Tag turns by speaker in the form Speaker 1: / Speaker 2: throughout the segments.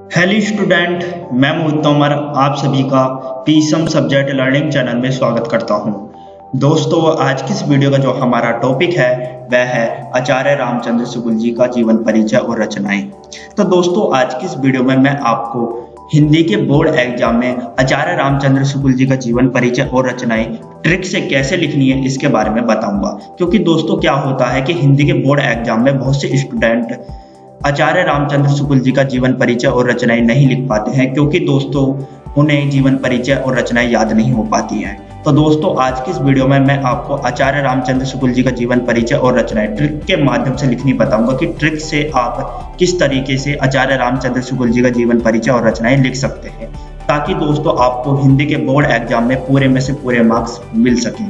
Speaker 1: Hello student, मैं मोहित तोमर आप सभी का पीसम सब्जेक्ट लर्निंग चैनल में स्वागत करता हूं। दोस्तों, आज की इस वीडियो का जो हमारा टॉपिक है वह है आचार्य रामचंद्र शुक्ल जी का जीवन परिचय और रचनाएं। तो दोस्तों, आज की इस वीडियो में मैं आपको हिंदी के बोर्ड एग्जाम में आचार्य रामचंद्र शुक्ल जी का जीवन परिचय और रचनाएं ट्रिक से कैसे लिखनी है इसके बारे में बताऊंगा। क्योंकि दोस्तों क्या होता है कि हिंदी के बोर्ड एग्जाम में बहुत से स्टूडेंट आचार्य रामचंद्र शुक्ल जी का जीवन परिचय और रचनाएं नहीं लिख पाते हैं, क्योंकि दोस्तों उन्हें जीवन परिचय और रचनाएं याद नहीं हो पाती हैं। तो दोस्तों, आज की इस वीडियो में मैं आपको आचार्य रामचंद्र शुक्ल जी का जीवन परिचय और रचनाएं ट्रिक के माध्यम से लिखनी बताऊंगा कि ट्रिक से आप किस तरीके से आचार्य रामचंद्र शुक्ल जी का जीवन परिचय और रचनाएं लिख सकते हैं, ताकि दोस्तों आपको हिंदी के बोर्ड एग्जाम में पूरे में से पूरे मार्क्स मिल सकें।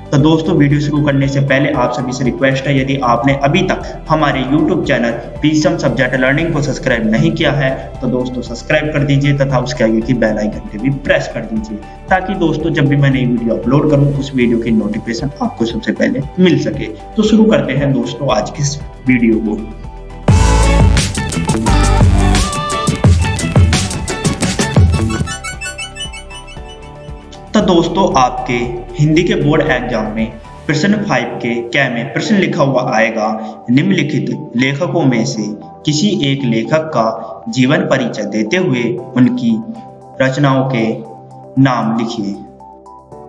Speaker 1: तो दोस्तों, वीडियो शुरू करने से पहले आप सभी से रिक्वेस्ट है, यदि आपने अभी तक हमारे YouTube channel Pisum subject learning को सब्सक्राइब नहीं किया है तो दोस्तों सब्सक्राइब कर दीजिए तथा उसके आगे की बेल आइकन को भी प्रेस कर दीजिए, ताकि दोस्तों जब भी मैं नई वीडियो अपलोड करूं उस वीडियो की नोटिफिकेशन आपको सबसे पहले मिल सके। तो शुरू करते हैं दोस्तों आज की इस वीडियो को। तो दोस्तों, आपके हिंदी के बोर्ड एग्जाम में प्रश्न 5 के क्या में प्रश्न लिखा हुआ आएगा, निम्नलिखित लेखकों में से किसी एक लेखक का जीवन परिचय देते हुए उनकी रचनाओं के नाम लिखिए।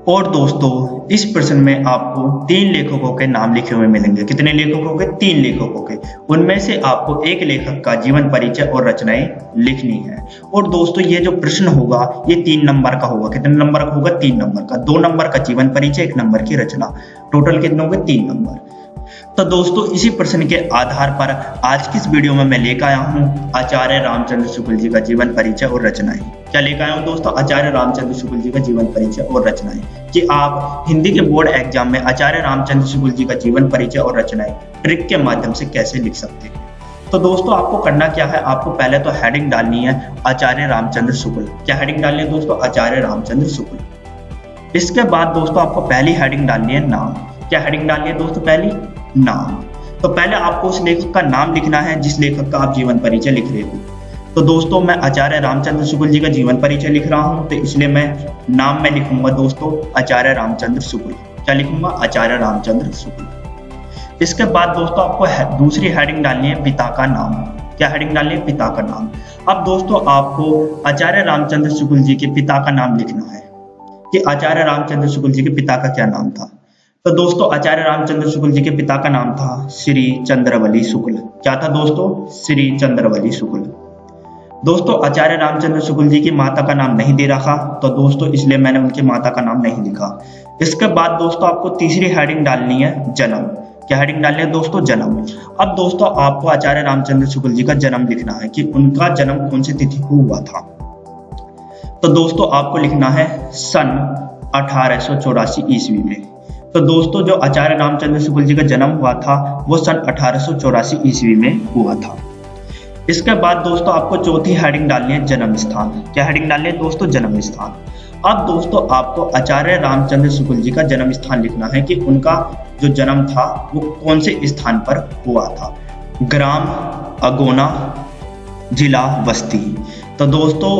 Speaker 1: और दोस्तों, इस प्रश्न में आपको 3 लेखकों के नाम लिखे हुए मिलेंगे। कितने लेखकों के? 3 लेखकों के। उनमें से आपको एक लेखक का जीवन परिचय और रचनाएं लिखनी है। और दोस्तों, ये जो प्रश्न होगा ये 3 नंबर का होगा। कितने नंबर का होगा? 3 नंबर का। 2 नंबर का जीवन परिचय, 1 नंबर की रचना। टोटल कितने होंगे? 3 नंबर। तो दोस्तों, इसी प्रश्न के आधार पर आज की इस वीडियो में मैं लेकर आया हूँ आचार्य रामचंद्र शुक्ल जी का जीवन परिचय और रचनाएं। क्या लेकर आया हूँ दोस्तों? आचार्य रामचंद्र शुक्ल जी का जीवन परिचय और रचनाएं, कि आप हिंदी के बोर्ड एग्जाम में आचार्य रामचंद्र शुक्ल जी का जीवन परिचय और रचनाएं ट्रिक के माध्यम से कैसे लिख सकते हैं। तो दोस्तों, आपको करना क्या है, आपको पहले तो हेडिंग डालनी है आचार्य रामचंद्र शुक्ल। क्या हेडिंग डालनी है दोस्तों? आचार्य रामचंद्र शुक्ल। इसके बाद दोस्तों आपको पहली हेडिंग डालनी है नाम। क्या हेडिंग डालनी है दोस्तों? पहली नाम। तो पहले आपको उस लेखक का नाम लिखना है जिस लेखक का आप जीवन परिचय लिख रहे हो। तो दोस्तों, मैं आचार्य रामचंद्र शुक्ल जी का जीवन परिचय लिख रहा हूं, तो इसलिए मैं नाम में लिखूंगा दोस्तों आचार्य रामचंद्र शुक्ल। क्या लिखूंगा? आचार्य रामचंद्र शुक्ल। इसके बाद दोस्तों आपको दूसरी हेडिंग डालनी है पिता का नाम। क्या हेडिंग डालनी है? पिता का नाम। अब दोस्तों आपको आचार्य रामचंद्र शुक्ल जी के पिता का नाम लिखना है कि आचार्य रामचंद्र शुक्ल जी के पिता का क्या नाम था। तो दोस्तों, आचार्य रामचंद्र शुक्ल जी के पिता का नाम था श्री चंद्रवली शुक्ल। क्या था दोस्तों? श्री चंद्रवली शुक्ल। दोस्तों, आचार्य रामचंद्र शुक्ल जी की माता का नाम नहीं दे रखा, तो दोस्तों इसलिए मैंने उनकी माता का नाम नहीं लिखा। इसके बाद दोस्तों आपको तीसरी हेडिंग डालनी है जन्म। क्या हेडिंग डालनी है दोस्तों? जन्म। अब दोस्तों आपको आचार्य रामचंद्र शुक्ल जी का जन्म लिखना है कि उनका जन्म कौन सी तिथि को हुआ था। तो दोस्तों आपको लिखना है सन 1884 ईस्वी में। तो दोस्तों, जो आचार्य रामचंद्र शुक्ल जी का जन्म हुआ था वो सन 1884 ईस्वी में हुआ था। इसके बाद दोस्तों आपको चौथी हेडिंग डालनी है जन्म स्थान। क्या हेडिंग डालनी है दोस्तों? जन्म स्थान। अब दोस्तों आपको आचार्य रामचंद्र शुक्ल जी का जन्म स्थान लिखना है कि उनका जो जन्म था वो कौन से स्थान पर हुआ था। ग्राम अगोना, जिला बस्ती। तो दोस्तों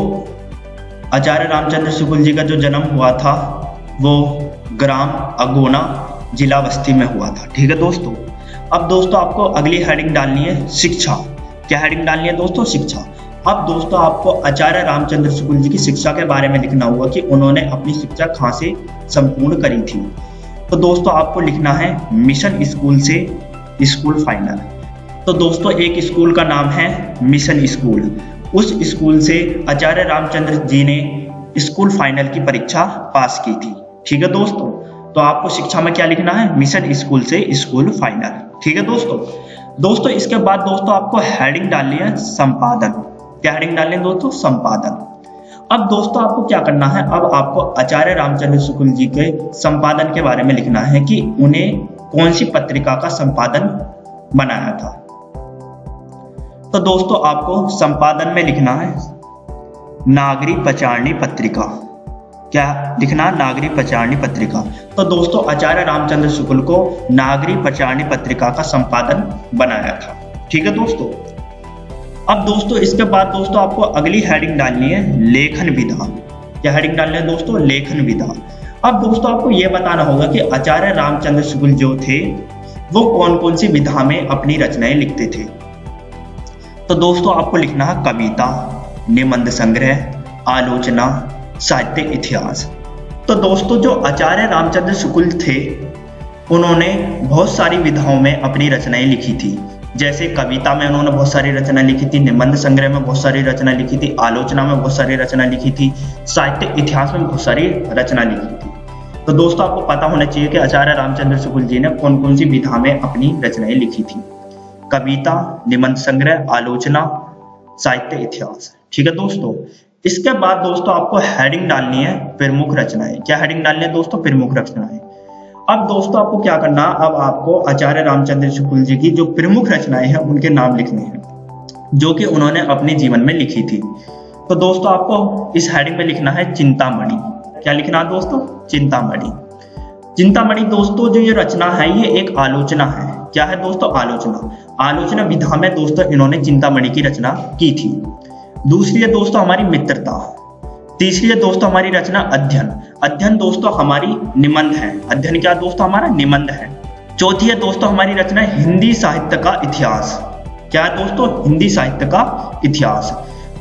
Speaker 1: आचार्य रामचंद्र शुक्ल जी का जो जन्म हुआ था वो ग्राम अगोना, जिला बस्ती में हुआ था। ठीक है दोस्तों। अब दोस्तों आपको अगली हेडिंग डालनी है शिक्षा। क्या हेडिंग डालनी है दोस्तों? शिक्षा। अब दोस्तों आपको आचार्य रामचंद्र शुक्ल जी की शिक्षा के बारे में लिखना होगा कि उन्होंने अपनी शिक्षा कहाँ से संपूर्ण करी थी। तो दोस्तों आपको लिखना है मिशन स्कूल से स्कूल फाइनल। तो दोस्तों एक स्कूल का नाम है मिशन स्कूल। उस स्कूल से आचार्य रामचंद्र जी ने स्कूल फाइनल की परीक्षा पास की थी। ठीक है दोस्तों। तो आपको शिक्षा में क्या लिखना है? मिशन स्कूल से स्कूल फाइनल। ठीक है दोस्तों, इसके बाद दोस्तों आपको हेडिंग डालनी है संपादन। क्या हेडिंग डालनी है दोस्तों? संपादन। अब दोस्तों आपको क्या करना है, अब आपको आचार्य रामचंद्र शुक्ल जी के संपादन के बारे में लिखना है कि उन्हें कौन सी पत्रिका का संपादन बनाया था। तो दोस्तों आपको संपादन में लिखना है नागरी पचारणी पत्रिका। क्या लिखना? नागरी पचारणी पत्रिका। तो दोस्तों आचार्य रामचंद्र शुक्ल को नागरी पचारणी पत्रिका का संपादन बनाया था। ठीक है दोस्तों। अब दोस्तों इसके बाद दोस्तों आपको अगली हेडिंग डालनी है लेखन विधा। क्या हेडिंग डालनी है दोस्तों? लेखन विधा। अब दोस्तों आपको यह बताना होगा कि आचार्य रामचंद्र शुक्ल जो थे वो कौन कौन सी विधा में अपनी रचनाएं लिखते थे। तो दोस्तों आपको लिखना है कविता, निबंध संग्रह, आलोचना, साहित्य, इतिहास। तो दोस्तों जो आचार्य रामचंद्र शुक्ल थे उन्होंने बहुत सारी विधाओं में अपनी रचनाएं लिखी थी। जैसे कविता में उन्होंने बहुत सारी रचना लिखी थी, निबंध संग्रह में बहुत सारी रचना लिखी थी, आलोचना में बहुत सारी रचना लिखी थी, साहित्य इतिहास में बहुत सारी रचना लिखी थी। तो दोस्तों आपको पता होना चाहिए कि आचार्य रामचंद्र शुक्ल जी ने कौन कौन सी विधा में अपनी रचनाएं लिखी थी। कविता, निबंध संग्रह, आलोचना, साहित्य, इतिहास। ठीक है दोस्तों। इसके बाद दोस्तों आपको हेडिंग डालनी है प्रमुख रचनाएं। क्या हेडिंग डालनी है दोस्तों? प्रमुख रचनाएं। अब दोस्तों आपको क्या करना, अब आपको आचार्य रामचंद्र शुक्ल जी की जो प्रमुख रचनाएं हैं उनके नाम लिखने हैं जो कि उन्होंने अपने जीवन में लिखी थी। तो दोस्तों आपको इस हेडिंग में लिखना है चिंतामणि। क्या लिखना है दोस्तों? चिंतामणि। चिंतामणि दोस्तों जो ये रचना है ये एक आलोचना है। क्या है दोस्तों? आलोचना। आलोचना विधा में दोस्तों इन्होंने चिंतामणि की रचना की थी। दूसरी है दोस्तों हमारी मित्रता। तीसरी है दोस्तों हमारी रचना अध्ययन। अध्ययन दोस्तों हमारी निबंध है। अध्ययन क्या दोस्तों? हमारा निबंध है। चौथी है दोस्तों हमारी रचना हिंदी साहित्य का इतिहास। क्या है दोस्तों? हिंदी साहित्य का इतिहास।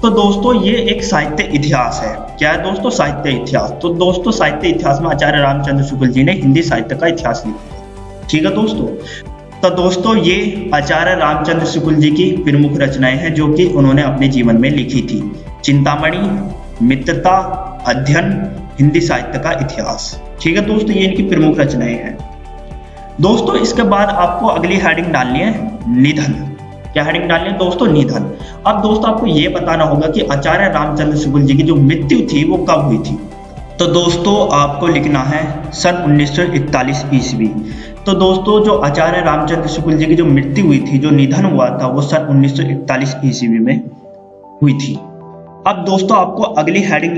Speaker 1: तो दोस्तों ये एक साहित्य इतिहास है। क्या है दोस्तों? साहित्य इतिहास। तो दोस्तों साहित्य इतिहास में आचार्य रामचंद्र शुक्ल जी ने हिंदी साहित्य का इतिहास लिखा। ठीक है दोस्तों। तो दोस्तों ये आचार्य रामचंद्र शुक्ल जी की प्रमुख रचनाएं हैं जो कि उन्होंने अपने जीवन में लिखी थी। चिंतामणि, मित्रता, अध्ययन, हिंदी साहित्य का इतिहास। ठीक है दोस्तों, ये इनकी प्रमुख रचनाएं हैं। दोस्तों इसके बाद आपको अगली हेडिंग डालनी है निधन। क्या हेडिंग डालनी है दोस्तों? निधन। अब दोस्तों आपको ये बताना होगा कि आचार्य रामचंद्र शुक्ल जी की जो मृत्यु थी वो कब हुई थी। तो दोस्तों आपको लिखना है सन 1941 ईस्वी। तो दोस्तों जो आचार्य रामचंद्र शुक्ल जी की जो मृत्यु हुई थी, जो निधन हुआ था, वो सन 1941 ईस्वी में हुई थी। अब दोस्तों आपको अगली हेडिंग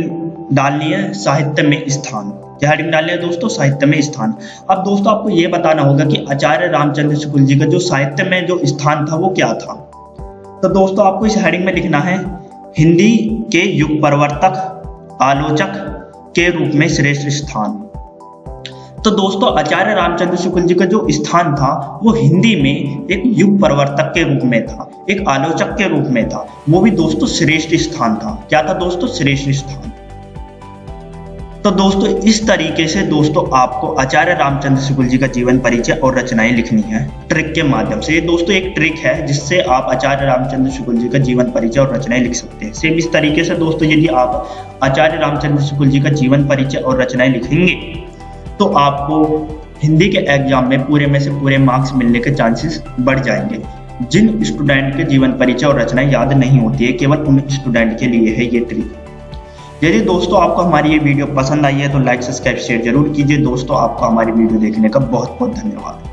Speaker 1: डालनी है साहित्य में स्थान। क्या हेडिंग डालनी है दोस्तों? साहित्य में स्थान। अब दोस्तों आपको यह बताना होगा कि आचार्य रामचंद्र शुक्ल जी का जो साहित्य में जो स्थान था वो क्या था। तो दोस्तों आपको इस हेडिंग में लिखना है हिंदी के युग परिवर्तक, आलोचक के रूप में श्रेष्ठ स्थान। तो दोस्तों आचार्य रामचंद्र शुक्ल जी का जो स्थान था वो हिंदी में एक युग परिवर्तक के रूप में था, एक आलोचक के रूप में था, वो भी दोस्तों श्रेष्ठ स्थान था। क्या था दोस्तों? श्रेष्ठ स्थान। तो दोस्तों इस तरीके से दोस्तों आपको आचार्य रामचंद्र शुक्ल जी का जीवन परिचय और रचनाएं लिखनी है ट्रिक के माध्यम से। ये दोस्तों एक ट्रिक है जिससे आप आचार्य रामचंद्र शुक्ल जी का जीवन परिचय और रचनाएं लिख सकते हैं। सेम इस तरीके से दोस्तों यदि आप आचार्य रामचंद्र शुक्ल जी का जीवन परिचय और रचनाएं लिखेंगे तो आपको हिंदी के एग्जाम में पूरे में से पूरे मार्क्स मिलने के चांसेस बढ़ जाएंगे। जिन स्टूडेंट के जीवन परिचय और रचनाएं याद नहीं होती है, केवल उन स्टूडेंट के लिए है ये ट्रिक। यदि दोस्तों आपको हमारी ये वीडियो पसंद आई है तो लाइक, सब्सक्राइब, शेयर जरूर कीजिए। दोस्तों आपको हमारी वीडियो देखने का बहुत बहुत धन्यवाद।